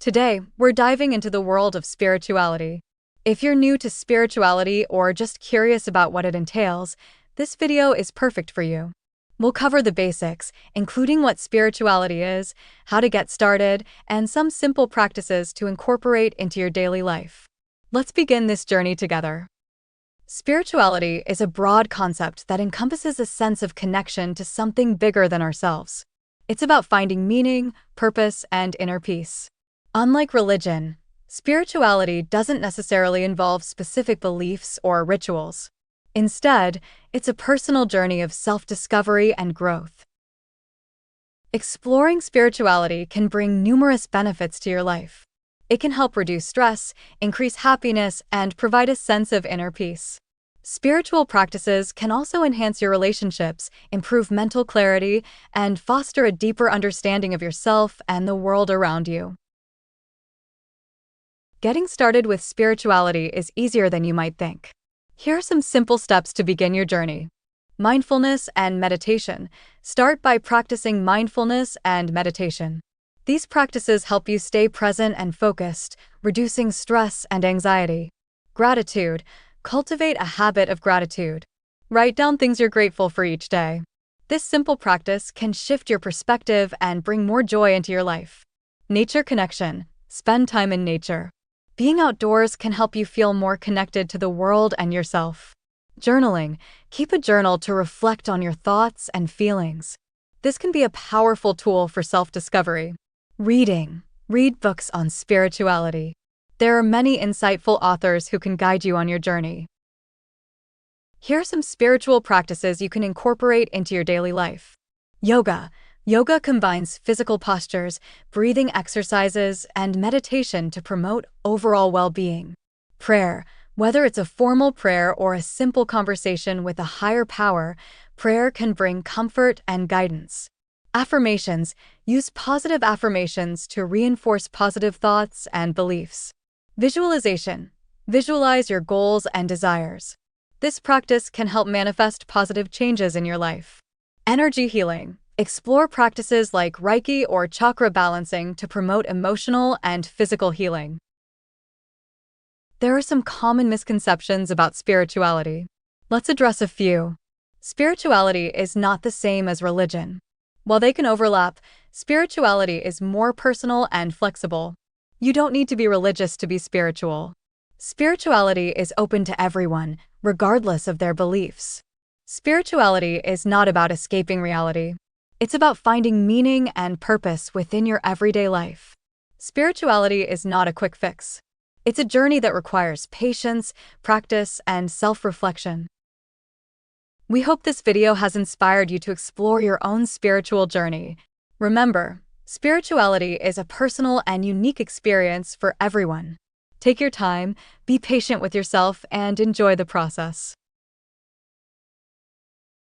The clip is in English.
Today, we're diving into the world of spirituality. If you're new to spirituality or just curious about what it entails, this video is perfect for you. We'll cover the basics, including what spirituality is, how to get started, and some simple practices to incorporate into your daily life. Let's begin this journey together. Spirituality is a broad concept that encompasses a sense of connection to something bigger than ourselves. It's about finding meaning, purpose, and inner peace. Unlike religion, spirituality doesn't necessarily involve specific beliefs or rituals. Instead, it's a personal journey of self-discovery and growth. Exploring spirituality can bring numerous benefits to your life. It can help reduce stress, increase happiness, and provide a sense of inner peace. Spiritual practices can also enhance your relationships, improve mental clarity, and foster a deeper understanding of yourself and the world around you. Getting started with spirituality is easier than you might think. Here are some simple steps to begin your journey. Mindfulness and meditation. Start by practicing mindfulness and meditation. These practices help you stay present and focused, reducing stress and anxiety. Gratitude. Cultivate a habit of gratitude. Write down things you're grateful for each day. This simple practice can shift your perspective and bring more joy into your life. Nature connection. Spend time in nature. Being outdoors can help you feel more connected to the world and yourself. Journaling. Keep a journal to reflect on your thoughts and feelings. This can be a powerful tool for self-discovery. Reading. Read books on spirituality. There are many insightful authors who can guide you on your journey. Here are some spiritual practices you can incorporate into your daily life. Yoga. Yoga combines physical postures, breathing exercises, and meditation to promote overall well-being. Prayer. Whether it's a formal prayer or a simple conversation with a higher power, prayer can bring comfort and guidance. Affirmations. Use positive affirmations to reinforce positive thoughts and beliefs. Visualization. Visualize your goals and desires. This practice can help manifest positive changes in your life. Energy healing. Explore practices like Reiki or chakra balancing to promote emotional and physical healing. There are some common misconceptions about spirituality. Let's address a few. Spirituality is not the same as religion. While they can overlap, spirituality is more personal and flexible. You don't need to be religious to be spiritual. Spirituality is open to everyone, regardless of their beliefs. Spirituality is not about escaping reality. It's about finding meaning and purpose within your everyday life. Spirituality is not a quick fix. It's a journey that requires patience, practice, and self-reflection. We hope this video has inspired you to explore your own spiritual journey. Remember, spirituality is a personal and unique experience for everyone. Take your time, be patient with yourself, and enjoy the process.